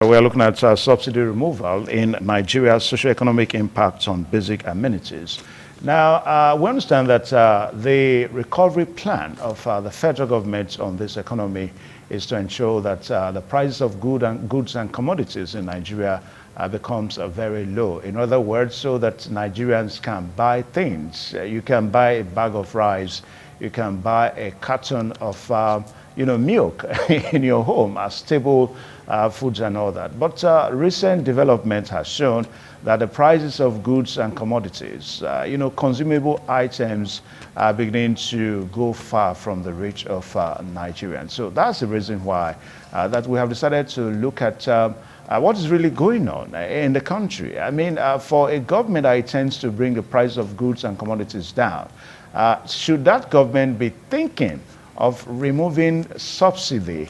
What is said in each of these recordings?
We're looking at subsidy removal in Nigeria's socio-economic impact on basic amenities. Now, we understand that the recovery plan of the federal government on this economy is to ensure that the prices of goods and commodities in Nigeria becomes very low. In other words, so that Nigerians can buy things. You can buy a bag of rice, you can buy a carton of milk in your home as stable foods and all that. But recent development has shown that the prices of goods and commodities, consumable items are beginning to go far from the reach of Nigerians. So that's the reason why that we have decided to look at what is really going on in the country. I mean, for a government that intends to bring the price of goods and commodities down, should that government be thinking of removing subsidy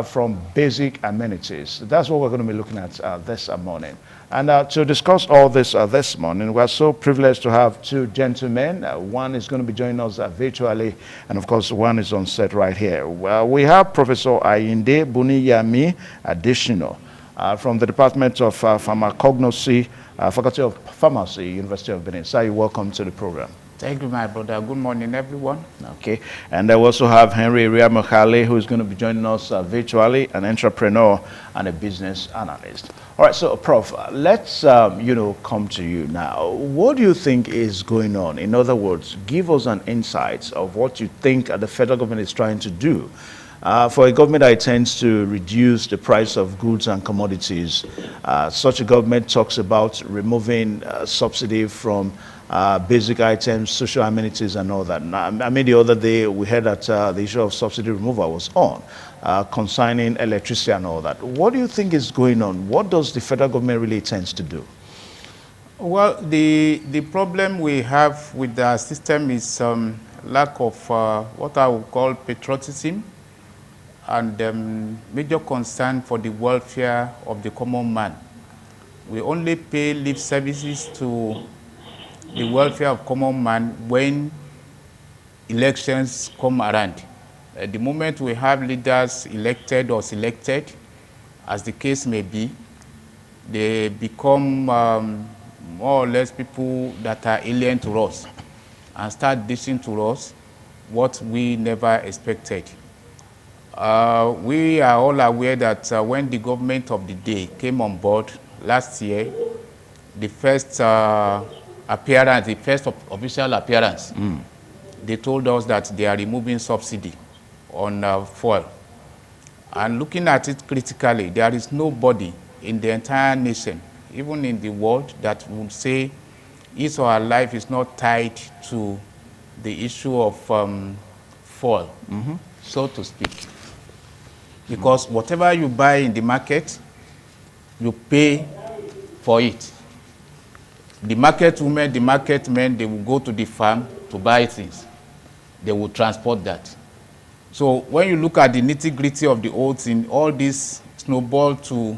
from basic amenities? That's what we're going to be looking at this morning. And to discuss all this this morning, we're so privileged to have two gentlemen. One is going to be joining us virtually, and of course, one is on set right here. We have Professor Ayinde Buniyami Additional from the Department of Pharmacognosy, Faculty of Pharmacy, University of Benin. Sir, you're welcome to the program. Thank you, my brother. Good morning, everyone. Okay. And I also have Henry Riamokhale, who is going to be joining us virtually, an entrepreneur and a business analyst. All right, so, Prof, let's, come to you now. What do you think is going on? In other words, give us an insight of what you think the federal government is trying to do. For a government that intends to reduce the price of goods and commodities, such a government talks about removing subsidy from basic items, social amenities, and all that. I mean, the other day we heard that the issue of subsidy removal was on, concerning electricity and all that. What do you think is going on? What does the federal government really intend to do? Well, the problem we have with the system is lack of what I would call patriotism and major concern for the welfare of the common man. We only pay lip services to the welfare of common man when elections come around. At the moment we have leaders elected or selected, as the case may be, they become more or less people that are alien to us and start dishing to us what we never expected. We are all aware that when the government of the day came on board last year, the first appearance, the first official appearance, they told us that they are removing subsidy on fuel. And looking at it critically, there is nobody in the entire nation, even in the world, that would say his or her life is not tied to the issue of fuel, so to speak. Because whatever you buy in the market, you pay for it. The market women, the market men, they will go to the farm to buy things. They will transport that. So when you look at the nitty-gritty of the whole thing, all this snowball to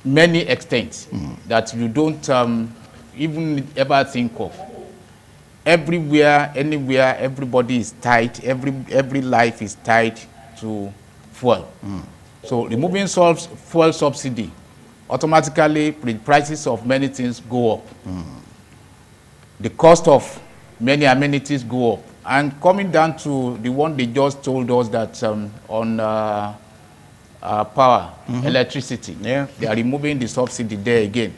many extents that you don't even ever think of. Everywhere, anywhere, everybody is tied. Every life is tied to fuel. So removing fuel subsidy, automatically the prices of many things go up. The cost of many amenities go up. And coming down to the one they just told us that on power, electricity, they are removing the subsidy there again.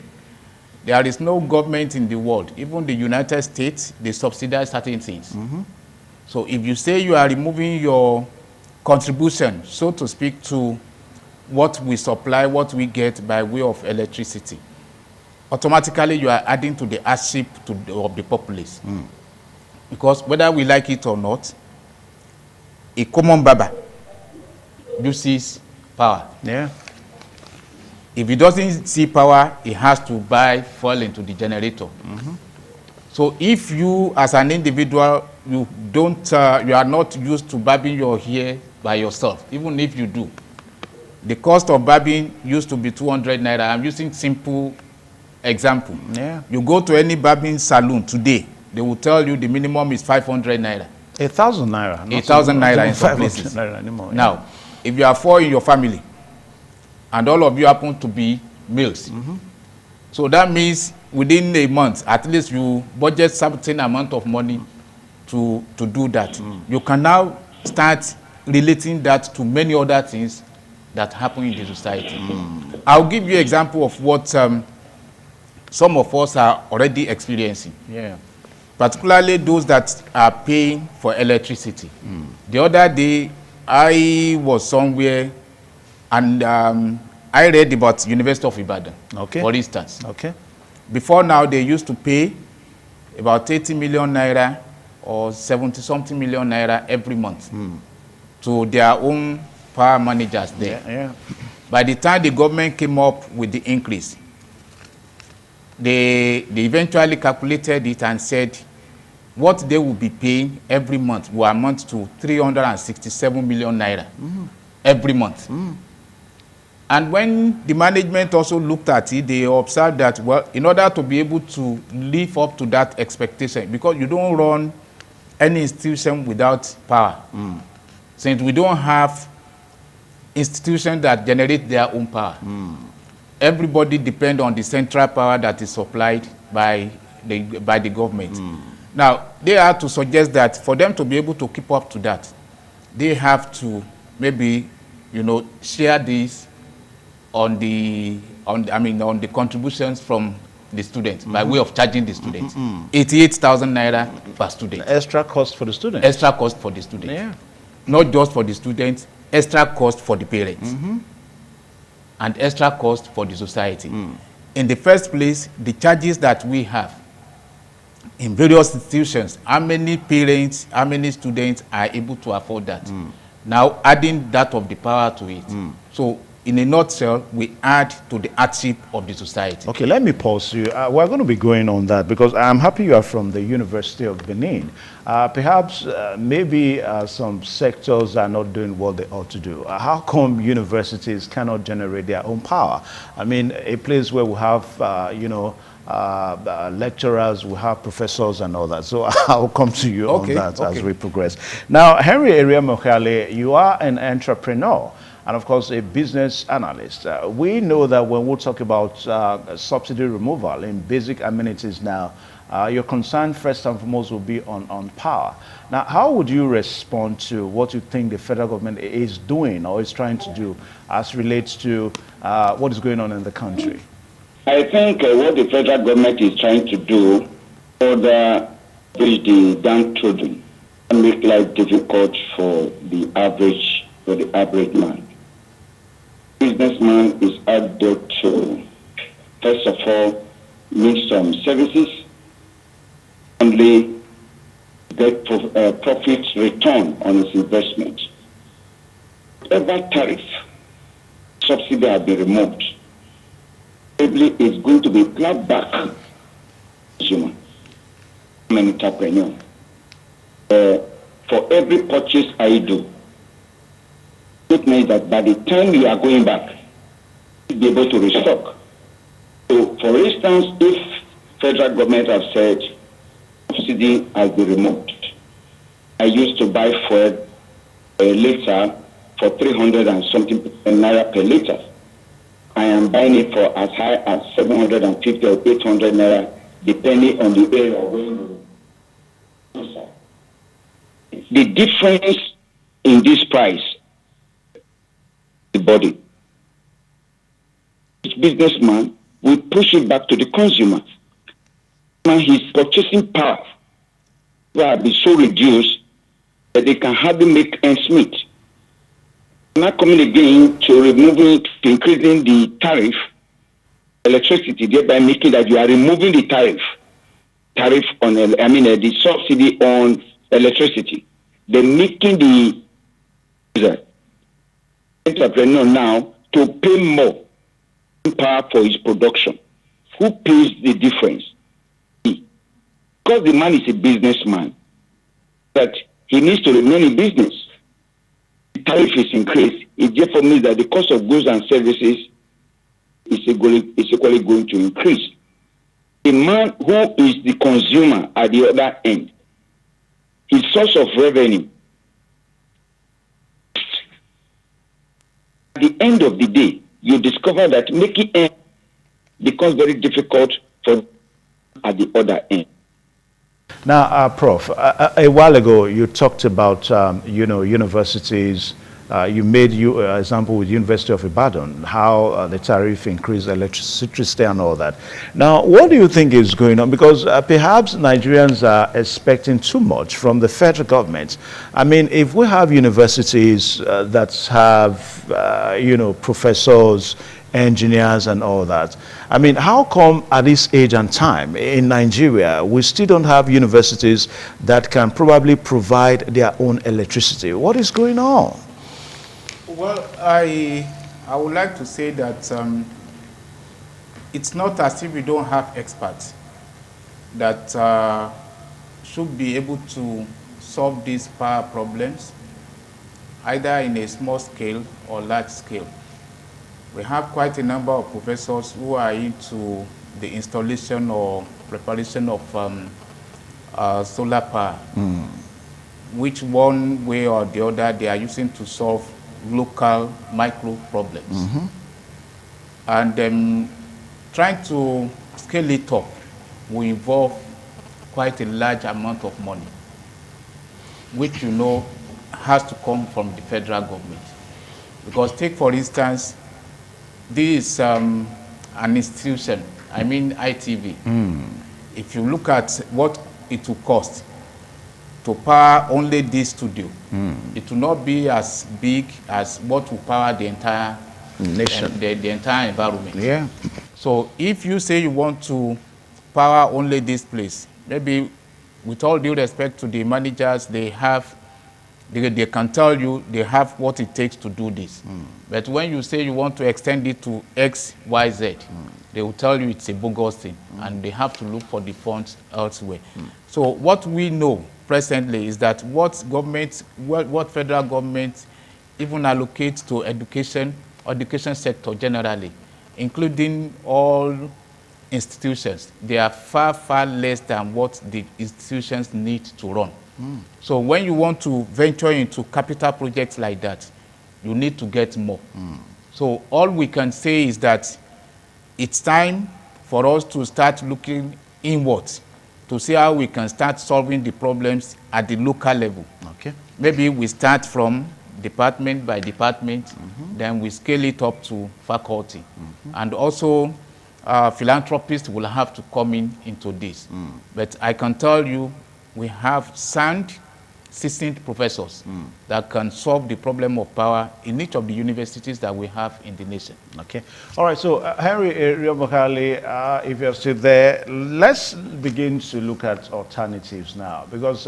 There is no government in the world, even the United States, they subsidize certain things. So if you say you are removing your contribution, so to speak, to what we supply, what we get by way of electricity, automatically you are adding to the hardship of the populace. Because whether we like it or not, a common baba uses power. If he doesn't see power, he has to buy fuel into the generator. So if you, as an individual, you are not used to barbing your hair by yourself, even if you do, the cost of barbing used to be 200 naira. I'm using simple example. You go to any barbing salon today, they will tell you the minimum is 500 naira. 1,000 naira. 1,000 naira in some places. Naira anymore, now, if you are 4 in your family, and all of you happen to be males. So that means within a month, at least you budget certain amount of money to do that. You can now start relating that to many other things that happen in the society. I'll give you an example of what some of us are already experiencing. Yeah. Particularly those that are paying for electricity. The other day, I was somewhere and I read about University of Ibadan, for instance. Okay. Before now, they used to pay about 80 million naira or 70-something million naira every month to their own power managers there. Yeah. By the time the government came up with the increase, they eventually calculated it and said what they will be paying every month will amount to 367 million naira every month. And when the management also looked at it, they observed that, well, in order to be able to live up to that expectation, because you don't run any institution without power. Since we don't have institutions that generate their own power, everybody depends on the central power that is supplied by the government. Now, they have to suggest that for them to be able to keep up to that, they have to maybe, share this on the contributions from the students by way of charging the students. 88,000 naira per student. Extra cost for the students. Extra cost for the students. Yeah. Not just for the students, extra cost for the parents. And extra cost for the society. In the first place, the charges that we have in various institutions, how many parents, how many students are able to afford that? Now adding that of the power to it. So in a nutshell, we add to the hardship of the society. Okay, let me pause you. We're going to be going on that because I'm happy you are from the University of Benin. Perhaps maybe some sectors are not doing what they ought to do. How come universities cannot generate their own power? I mean, a place where we have, lecturers, we have professors and all that. So I'll come to you on that as we progress. Now, Henry Eriamokhale, you are an entrepreneur and of course a business analyst. We know that when we talk about subsidy removal in basic amenities now, your concern first and foremost will be on power. Now, how would you respond to what you think the federal government is doing or is trying to do as relates to what is going on in the country? I think what the federal government is trying to do for the downtrodden and make life difficult for the average man. Businessman is out there to, first of all, make some services, only get profits return on its investment. Whatever tariff subsidy has been removed, probably is going to be plowed back to consumer and entrepreneur. For every purchase I do, it means that by the time you are going back, you'll be able to restock. So, for instance, if federal government has said subsidy has been removed, I used to buy fuel a liter for 300 and something naira per liter. I am buying it for as high as 750 or 800 naira, depending on the area where you are. The difference in this price, the body, each businessman will push it back to the consumer. Now his purchasing power will be so reduced that they can hardly make ends meet. Not coming again to removing, to increasing the tariff, electricity, thereby making that you are removing the tariff on, the subsidy on electricity. They're making the entrepreneur now to pay more power for his production. Who pays the difference? He. Because the man is a businessman, that he needs to remain in business. The tariff is increased. It therefore means that the cost of goods and services is equally going to increase. The man who is the consumer at the other end, his source of revenue, at the end of the day, you discover that making ends becomes very difficult for at the other end. Now, Prof, a while ago you talked about universities. You made example with University of Ibadan, how the tariff increased electricity and all that. Now, what do you think is going on? Because perhaps Nigerians are expecting too much from the federal government. I mean, if we have universities that have, professors, engineers and all that. I mean, how come at this age and time in Nigeria, we still don't have universities that can probably provide their own electricity? What is going on? Well, I would like to say that it's not as if we don't have experts that should be able to solve these power problems, either in a small scale or large scale. We have quite a number of professors who are into the installation or preparation of solar power, which one way or the other they are using to solve local micro problems. And trying to scale it up will involve quite a large amount of money, which has to come from the federal government. Because take for instance, this is an institution, I mean ITV. If you look at what it will cost to power only this studio, it will not be as big as what will power the entire nation, the entire environment. Yeah. So if you say you want to power only this place, maybe with all due respect to the managers, they can tell you they have what it takes to do this. But when you say you want to extend it to X, Y, Z, they will tell you it's a bogus thing, and they have to look for the funds elsewhere. So what we know presently is that what federal government even allocates to education sector generally, including all institutions, they are far, far less than what the institutions need to run. So when you want to venture into capital projects like that, you need to get more. So all we can say is that it's time for us to start looking inwards to see how we can start solving the problems at the local level. Okay. Maybe we start from department by department, then we scale it up to faculty. And also philanthropists will have to come into this. But I can tell you, we have sound, seasoned professors that can solve the problem of power in each of the universities that we have in the nation. Okay. All right. So, Henry Riobokali, if you're still there, let's begin to look at alternatives now. Because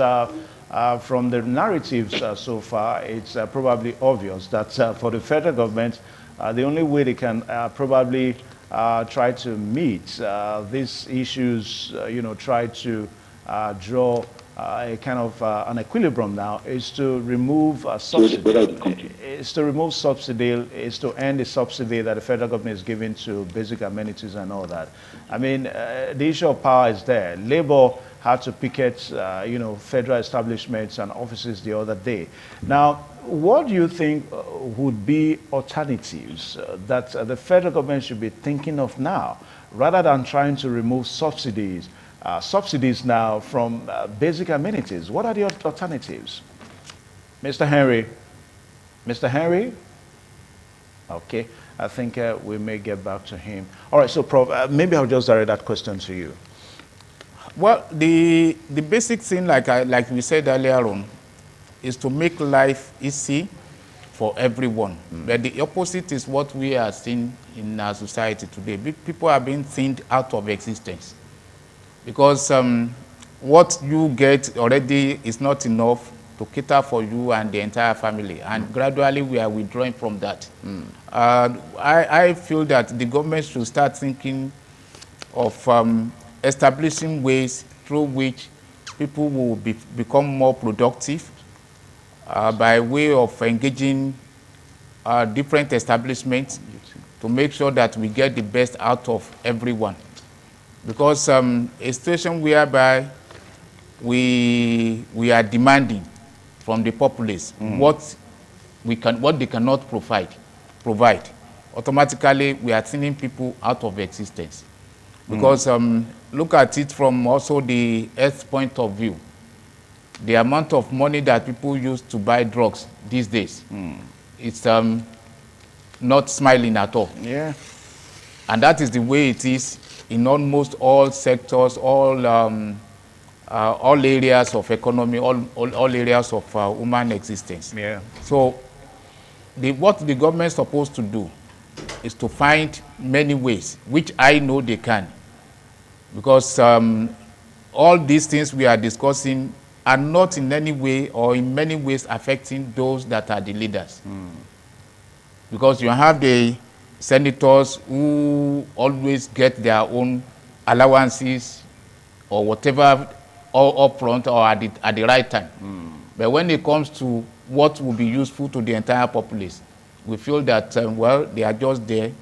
from the narratives so far, it's probably obvious that for the federal government, the only way they can probably try to meet these issues, try to draw a kind of an equilibrium now is to remove subsidy. Is to remove subsidy. Is to end the subsidy that the federal government is giving to basic amenities and all that. I mean, the issue of power is there. Labor had to picket, federal establishments and offices the other day. Now, what do you think would be alternatives that the federal government should be thinking of now, rather than trying to remove subsidies? Subsidies now from basic amenities. What are the alternatives? Mr. Henry? Mr. Henry? Okay, I think we may get back to him. All right, so Prof, maybe I'll just direct that question to you. Well, the basic thing, like we said earlier on, is to make life easy for everyone. But the opposite is what we are seeing in our society today. People are being thinned out of existence. Because what you get already is not enough to cater for you and the entire family. And gradually we are withdrawing from that. I feel that the government should start thinking of establishing ways through which people will become more productive by way of engaging different establishments to make sure that we get the best out of everyone. Because a situation whereby we are demanding from the populace what they cannot provide, automatically we are thinning people out of existence. Because look at it from also the health point of view. The amount of money that people use to buy drugs these days, it's not smiling at all. Yeah. And that is the way it is in almost all sectors, all areas of economy, all areas of human existence. Yeah. So what the government is supposed to do is to find many ways, which I know they can. Because all these things we are discussing are not in any way or in many ways affecting those that are the leaders. Because you have the senators who always get their own allowances or whatever all up front or at the right time. But when it comes to what will be useful to the entire populace, we feel that, well, they are just there.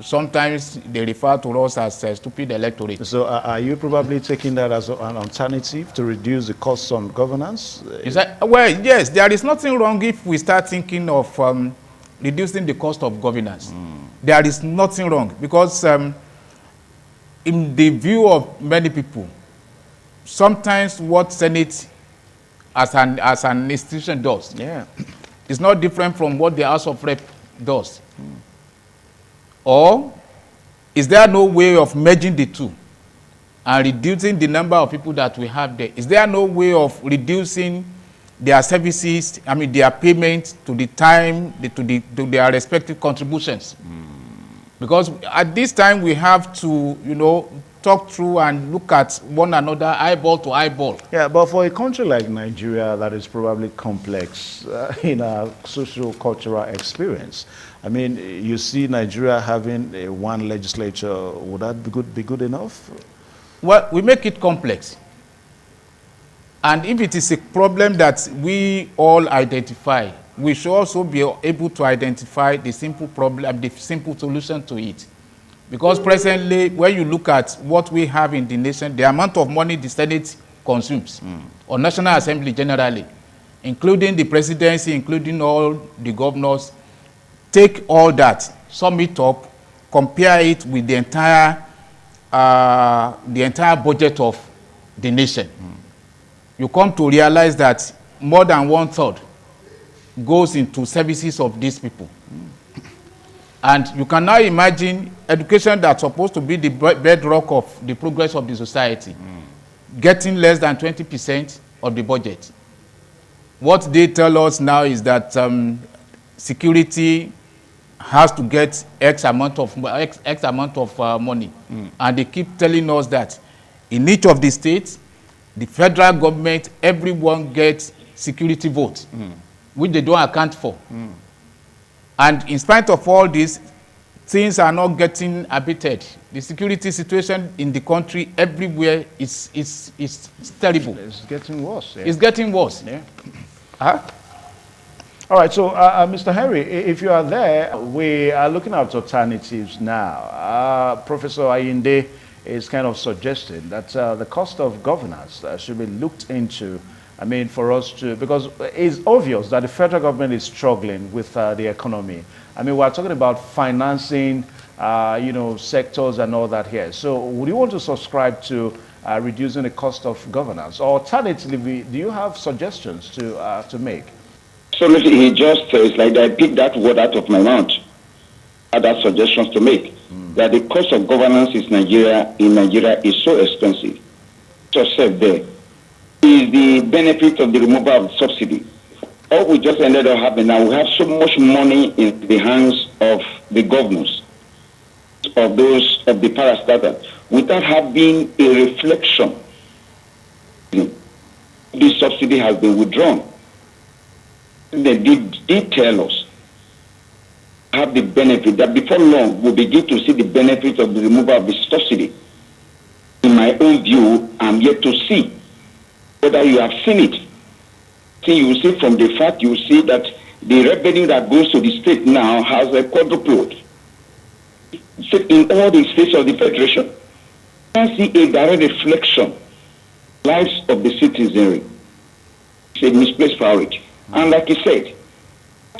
Sometimes they refer to us as stupid electorate. So are you probably taking that as an alternative to reduce the costs on governance? Is that, well, yes, there is nothing wrong if we start thinking of reducing the cost of governance. There is nothing wrong because in the view of many people, sometimes what Senate as an institution does is not different from what the House of Rep does. Or is there no way of merging the two and reducing the number of people that we have there? Is there no way of reducing their services, I mean their payments to the time, to their respective contributions? Because at this time we have to, you know, talk through and look at one another eyeball to eyeball. Yeah, but for a country like Nigeria that is probably complex in our socio-cultural experience, I mean, you see Nigeria having one legislature, would that be good enough? Well, we make it complex. And if it is a problem that we all identify, we should also be able to identify the simple problem, the simple solution to it. Because presently, when you look at what we have in the nation, the amount of money the Senate consumes, or National Assembly generally, including the presidency, including all the governors, take all that, sum it up, compare it with the entire budget of the nation. You come to realize that more than 1/3 goes into services of these people. And you can now imagine education that's supposed to be the bedrock of the progress of the society, getting less than 20% of the budget. What they tell us now is that security has to get X amount of money. And they keep telling us that in each of the states, the federal government, everyone gets security votes, which they don't account for. And in spite of all this, things are not getting abated. The security situation in the country everywhere is terrible. It's getting worse. Yeah. It's getting worse. Yeah. All right, so Mr. Henry, if you are there, we are looking at alternatives now. Professor Ayinde is kind of suggesting that the cost of governance should be looked into. I mean, for us to, because it's obvious that the federal government is struggling with the economy. I mean, we're talking about financing, you know, sectors and all that here. So would you want to subscribe to reducing the cost of governance? Or alternatively, do you have suggestions to make? So he just says, like, I picked that word out of my mouth. Other suggestions to make. That the cost of governance in Nigeria is so expensive. Just said there. Is the benefit of the removal of subsidy. All we just ended up happening now, we have so much money in the hands of the governors, of those of the parastatals, without having a reflection. This subsidy has been withdrawn. They did tell us have the benefit that before long we'll begin to see the benefit of the removal of the subsidy. In my own view, I'm yet to see whether you have seen it. See, you will see from the fact, you will see that the revenue that goes to the state now has a quadrupled. In all the states of the Federation, I see a direct reflection lives of the citizenry. It's a misplaced priority. And like he said,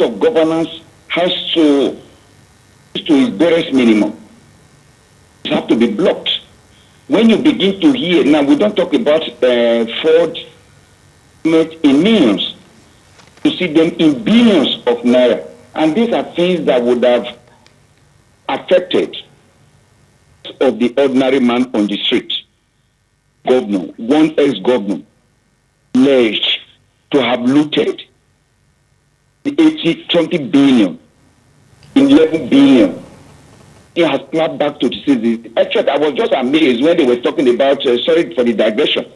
of governance has to its barest minimum. It has to be blocked. When you begin to hear, now we don't talk about fraud in millions, to see them in billions of naira. And these are things that would have affected of the ordinary man on the street. Governor, one ex-governor, alleged to have looted the 20 billion, 11 billion. He has clapped back to the city. Actually, I was just amazed when they were talking about, sorry for the digression,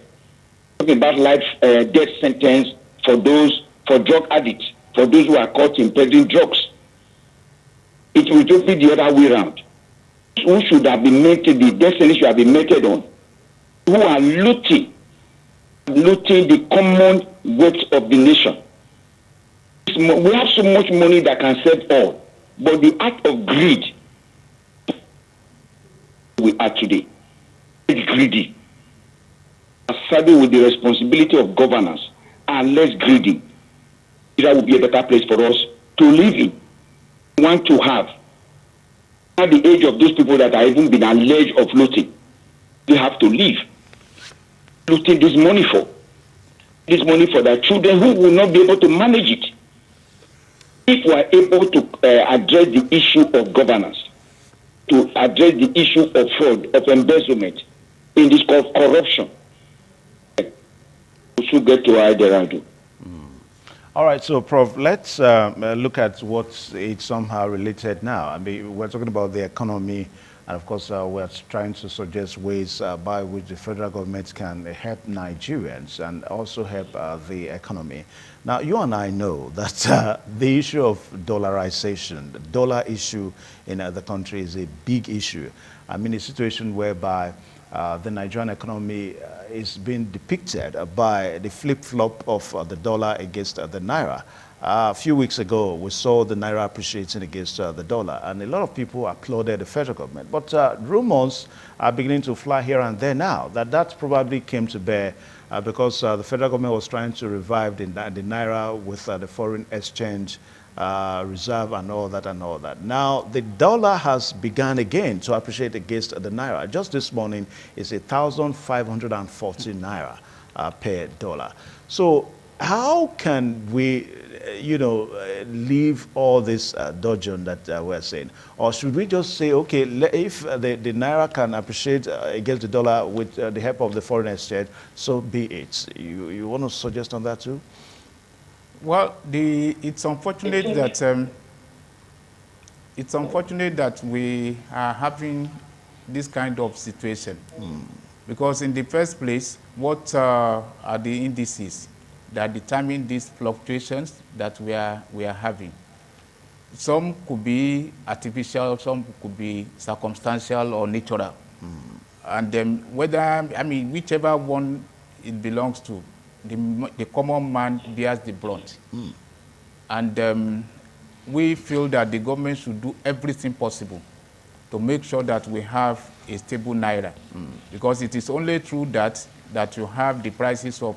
talking about life death sentence for drug addicts, for those who are caught in peddling drugs. It will just be the other way around. Who should have been meted, the destiny should have been meted on, who are looting the common wealth of the nation. We have so much money that can save all, but the act of greed we are today, it's greedy. Saddled with the responsibility of governance and less greedy, that would be a better place for us to live in. We want to have at the age of those people that are even been alleged of looting, they have to leave. Looting this money for their children who will not be able to manage it. If we are able to address the issue of governance, to address the issue of fraud, of embezzlement, in this called corruption, we should get to Iderado. All right, so Prof, let's look at what's it's somehow related now. I mean, we're talking about the economy, and of course, we're trying to suggest ways by which the federal government can help Nigerians and also help the economy. Now, you and I know that the issue of dollarization, the dollar issue in the country is a big issue. I mean, a situation whereby the Nigerian economy is being depicted by the flip-flop of the dollar against the naira. A few weeks ago, we saw the naira appreciating against the dollar, and a lot of people applauded the federal government. But rumors are beginning to fly here and there now that probably came to bear because the federal government was trying to revive the naira with the foreign exchange reserve and all that. Now, the dollar has begun again to appreciate against the naira. Just this morning, it's 1,540 naira per dollar. So how can we, leave all this dodging that we're saying? Or should we just say, okay, if the naira can appreciate against the dollar with the help of the foreign exchange, so be it. You want to suggest on that too? Well, it's unfortunate that we are having this kind of situation, because in the first place, what are the indices that determine these fluctuations that we are having? Some could be artificial, some could be circumstantial or natural, and whichever one it belongs to, the common man bears the brunt. And we feel that the government should do everything possible to make sure that we have a stable naira, because it is only through that you have the prices of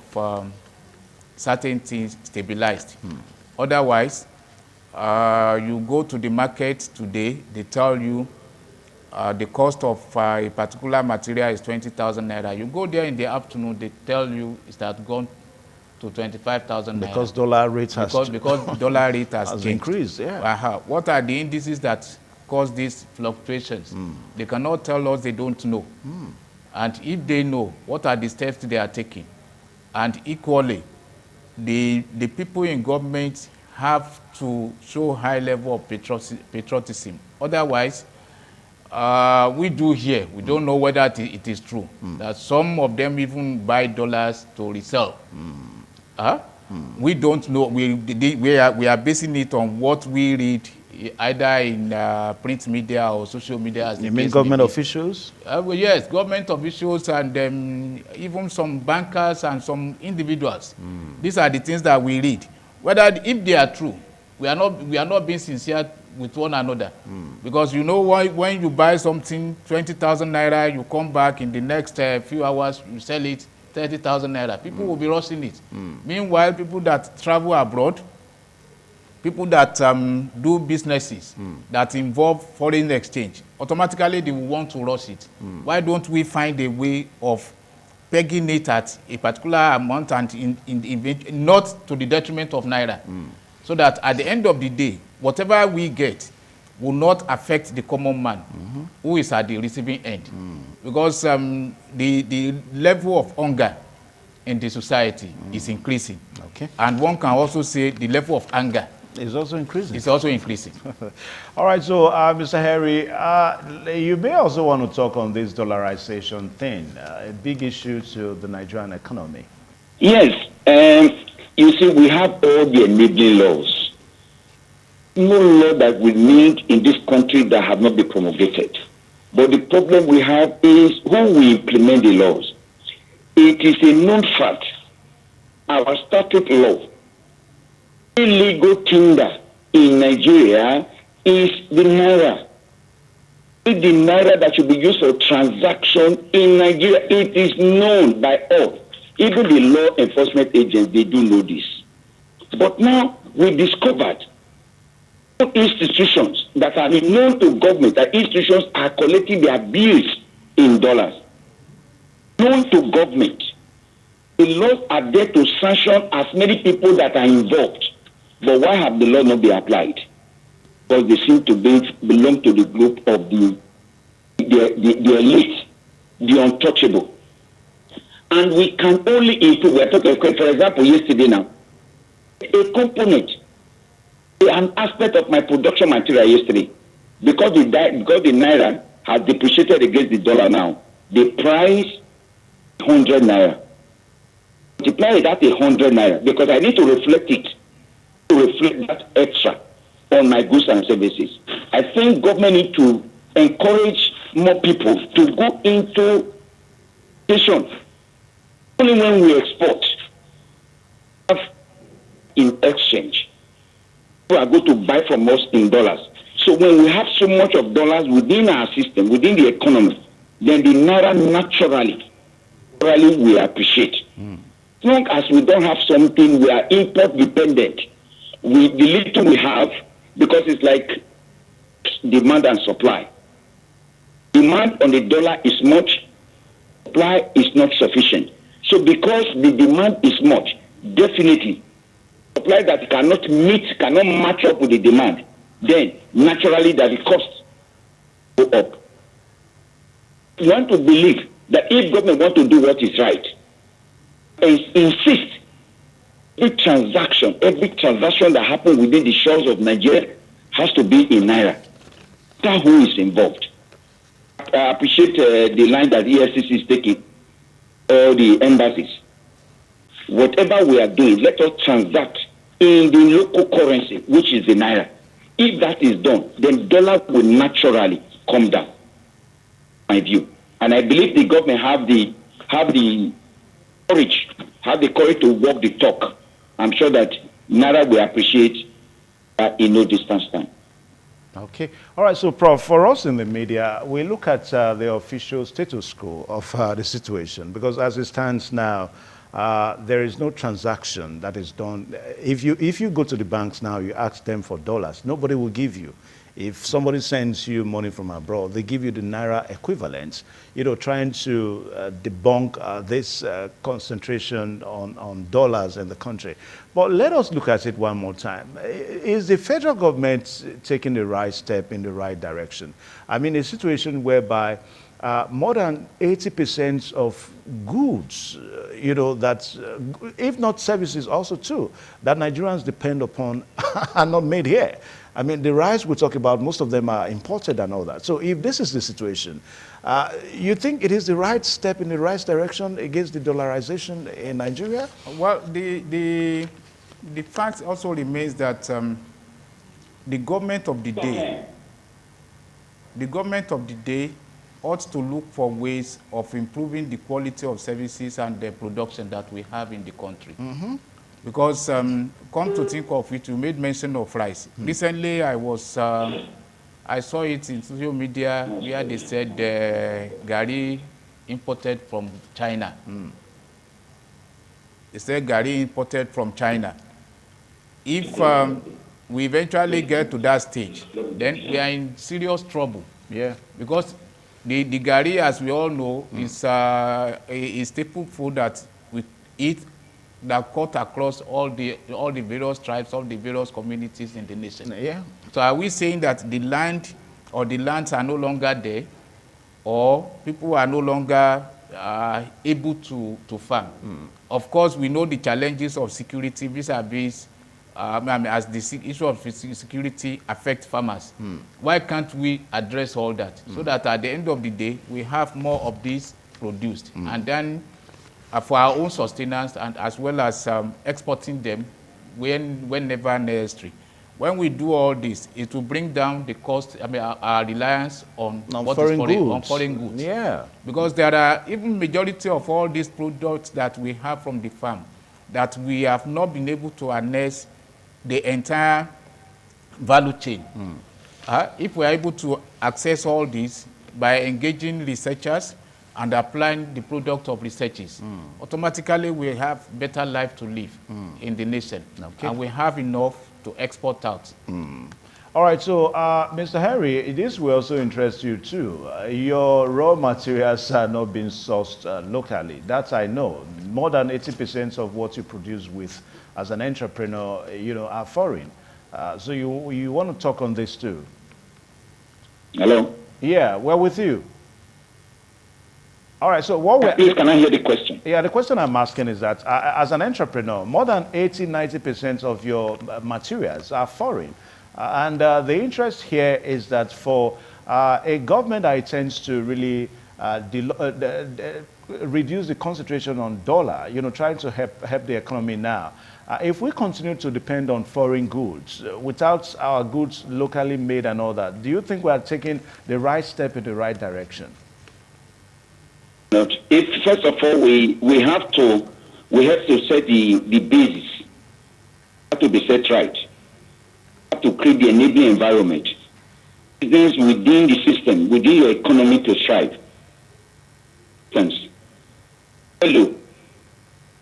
certain things stabilized. Otherwise, you go to the market today, they tell you the cost of a particular material is 20,000 naira. You go there in the afternoon, they tell you it's gone to 25,000 naira. Because dollar rate has because dollar rate has increased. Yeah. What are the indices that cause these fluctuations? They cannot tell us, they don't know. And if they know, what are the steps they are taking? And equally, the people in government have to show high level of patriotism. Otherwise, we do here, we don't know whether it is true, that some of them even buy dollars to resell. We don't know. We are basing it on what we read either in print media or social media. You mean government officials? Well, yes, government officials and even some bankers and some individuals. These are the things that we read. Whether if they are true, we are not being sincere with one another. Because you know when you buy something 20,000 naira, you come back in the next few hours, you sell it 30,000 naira. People will be rushing it. Meanwhile, people that travel abroad, people that do businesses that involve foreign exchange, automatically they will want to rush it. Why don't we find a way of pegging it at a particular amount and not to the detriment of Naira? So that at the end of the day, whatever we get will not affect the common man who is at the receiving end. Because the level of hunger in the society is increasing. Okay. And one can also say the level of anger is also increasing. It's also increasing. All right, so Mr. Harry, you may also want to talk on this dollarization thing, a big issue to the Nigerian economy. Yes, you see, we have all the enabling laws. No law that we need in this country that have not been promulgated. But the problem we have is who will implement the laws. It is a known fact. Our statute law, illegal tender in Nigeria is the Naira. It's the Naira that should be used for transaction in Nigeria. It is known by all. Even the law enforcement agents, they do know this. But now we discovered institutions that are known to government, that institutions are collecting their bills in dollars. Known to government. The laws are there to sanction as many people that are involved. But why have the law not been applied? Because they seem to belong to the group of the elite, the untouchable. And we can only improve. We're talking, for example, yesterday now, a component, an aspect of my production material yesterday, because the Naira has depreciated against the dollar now, the price 100 Naira. Multiply it at 100 Naira, because I need to reflect it, to reflect that extra on my goods and services. I think government need to encourage more people to go into station. Only when we export, in exchange, people are going to buy from us in dollars. So when we have so much of dollars within our system, within the economy, then the Naira naturally we appreciate. As long as we don't have something, we are import dependent. The little we have, because it's like demand and supply. Demand on the dollar is much, supply is not sufficient. So because the demand is much, definitely, supply that cannot match up with the demand, then naturally that the costs go up. We want to believe that if government want to do what is right, and insist every transaction that happens within the shores of Nigeria has to be in Naira. That's who is involved. I appreciate the line that EFCC is taking, or the embassies. Whatever we are doing, let us transact in the local currency, which is the Naira. If that is done, then dollar will naturally come down, my view. And I believe the government have the courage to walk the talk. I'm sure that Naira will appreciate in no distance time. Okay. All right. So, Prof, for us in the media, we look at the official status quo of the situation, because as it stands now, there is no transaction that is done. If you go to the banks now, you ask them for dollars, nobody will give you. If somebody sends you money from abroad, they give you the Naira equivalent, trying to debunk this concentration on dollars in the country. But let us look at it one more time. Is the federal government taking the right step in the right direction? I mean, a situation whereby more than 80% of goods, if not services also too, that Nigerians depend upon are not made here. I mean, the rice we talk about, most of them are imported and all that. So if this is the situation, you think it is the right step in the right direction against the dollarization in Nigeria? Well, the fact also remains that the government of the day ought to look for ways of improving the quality of services and the production that we have in the country. Because come to think of it, you made mention of rice. Recently, I saw it in social media where they said gari imported from China. They said gari imported from China. If we eventually get to that stage, then we are in serious trouble. Yeah. Because the gari, as we all know, is a staple food that we eat that cut across all the various tribes, all the various communities in the nation. Yeah. So are we saying that the land or the lands are no longer there, or people are no longer able to farm? Of course, we know the challenges of security vis-a-vis, as the issue of security affects farmers. Why can't we address all that so that at the end of the day, we have more of this produced, and then for our own sustenance, and as well as exporting them whenever necessary? When we do all this, it will bring down the cost, our reliance on foreign goods. Yeah. Because there are even majority of all these products that we have from the farm that we have not been able to harness the entire value chain. If we are able to access all this by engaging researchers and applying the product of researches, automatically we have better life to live in the nation. Okay. And we have enough to export out. All right, so Mr. Henry, this will also interest you too. Your raw materials are not being sourced locally. That I know. More than 80% of what you produce with as an entrepreneur, are foreign. So you want to talk on this too? Hello? Yeah, we're with you. All right, so what we're... Please, can I hear the question? Yeah, the question I'm asking is that as an entrepreneur, more than 80–90% of your materials are foreign. And the interest here is that for a government that intends to really reduce the concentration on dollar, trying to help the economy now, if we continue to depend on foreign goods, without our goods locally made and all that, do you think we are taking the right step in the right direction? If first of all we have to set the basis, have to be set right, have to create the enabling environment, business within the system, within your economy to thrive. Thanks. Hello,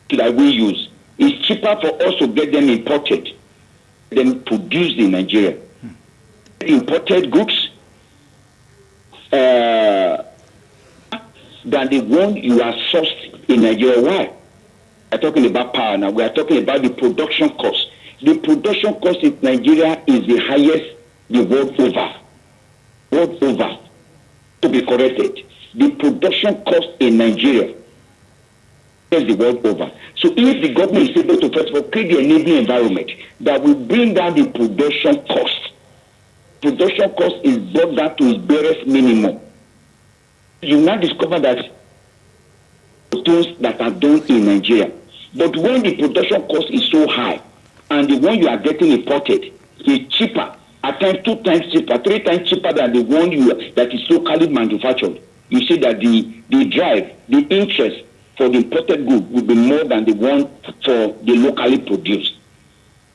that we use, it's cheaper for us to get them imported than produced in Nigeria. Imported goods than the one you are sourced in Nigeria. Why? We are talking about power now. We are talking about the production cost. The production cost in Nigeria is the highest the world over. World over. To be corrected. The production cost in Nigeria is the world over. So if the government is able to first of all create the enabling environment that will bring down the production cost is brought down to its barest minimum. You now discover that things that are done in Nigeria. But when the production cost is so high and the one you are getting imported is cheaper, at times 2 times cheaper, 3 times cheaper than the one that is locally manufactured, you see that the drive, the interest for the imported good will be more than the one for the locally produced.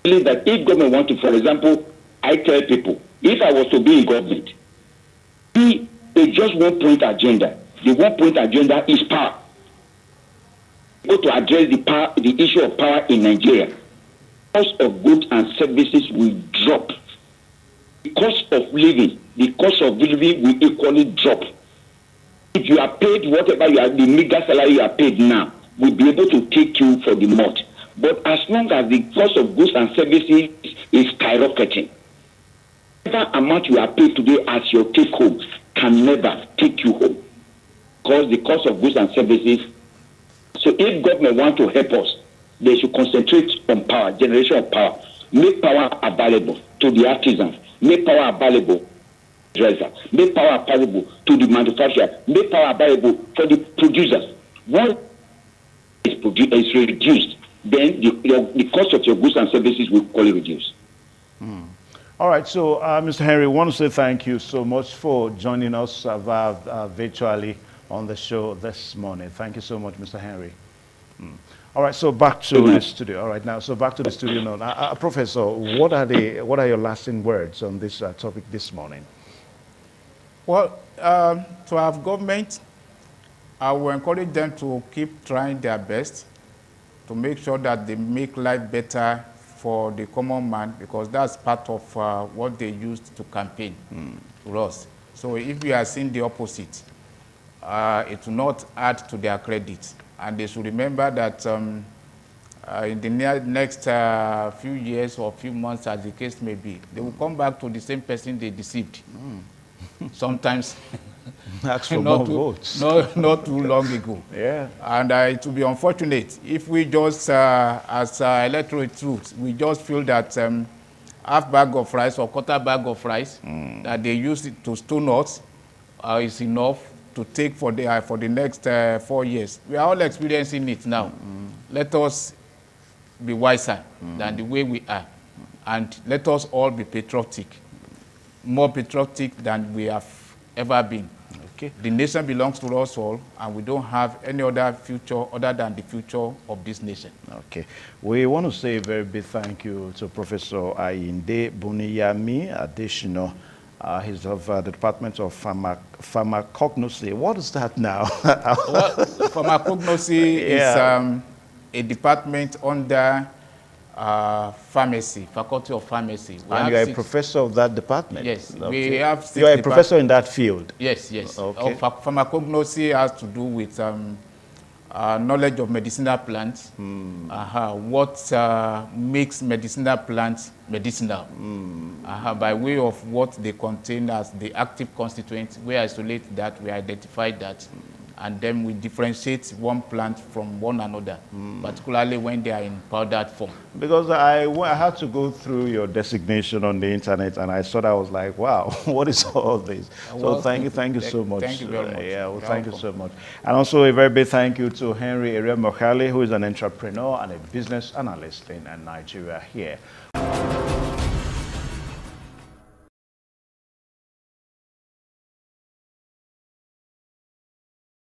I believe that if government want to, for example, I tell people, if I was to be in government, it's just one-point agenda. The one-point agenda is power. Go to address the issue of power in Nigeria. Cost of goods and services will drop. The cost of living will equally drop. If you are paid whatever the meager salary you are paid now, will be able to take you for the month. But as long as the cost of goods and services is skyrocketing, whatever amount you are paid today as your take home can never take you home, because the cost of goods and services. So if government want to help us, they should concentrate on power, generation of power, make power available to the artisans, make power available to the dresser, make power available to the manufacturer, make power available for the producers. Once is reduced, then the cost of your goods and services will equally reduce. All right, so Mr. Henry, I want to say thank you so much for joining us virtually on the show this morning. Thank you so much, Mr. Henry. All right, so back to the studio. All right, now, so back to the studio now. Professor, what are your lasting words on this topic this morning? Well, to our government, I will encourage them to keep trying their best to make sure that they make life better for the common man, because that's part of what they used to campaign for us. So if we are seeing the opposite, it will not add to their credit. And they should remember that in the next few years or few months, as the case may be, they will come back to the same person they deceived. Sometimes Ask for more votes. not too long ago. Yeah. And it will be unfortunate if we just, as electoral truth, we just feel that half bag of rice or quarter bag of rice that they use it to stone us is enough to take for the next 4 years. We are all experiencing it now. Let us be wiser than the way we are. And let us all be patriotic, more patriotic than we have ever been. Okay. The nation belongs to us all, and we don't have any other future other than the future of this nation. Okay. We want to say a very big thank you to Professor Ayinde Buniyami Adeshino. He's of the Department of Pharmacognosy. What is that now? Well, pharmacognosy is a department under pharmacy, Faculty of Pharmacy. And you are a professor of that department? Yes. Okay. We have you are a professor in that field? Yes, yes. Okay. Pharmacognosy has to do with knowledge of medicinal plants, what makes medicinal plants medicinal, by way of what they contain as the active constituents. We isolate that, we identify that, and then we differentiate one plant from one another, particularly when they are in powdered form. Because I had to go through your designation on the internet, and I saw that. I was like, wow, what is all this? Well, so thank you so much. Thank you very much. Yeah, well, thank you so much. And also a very big thank you to Henry Eremokale, who is an entrepreneur and a business analyst in Nigeria here.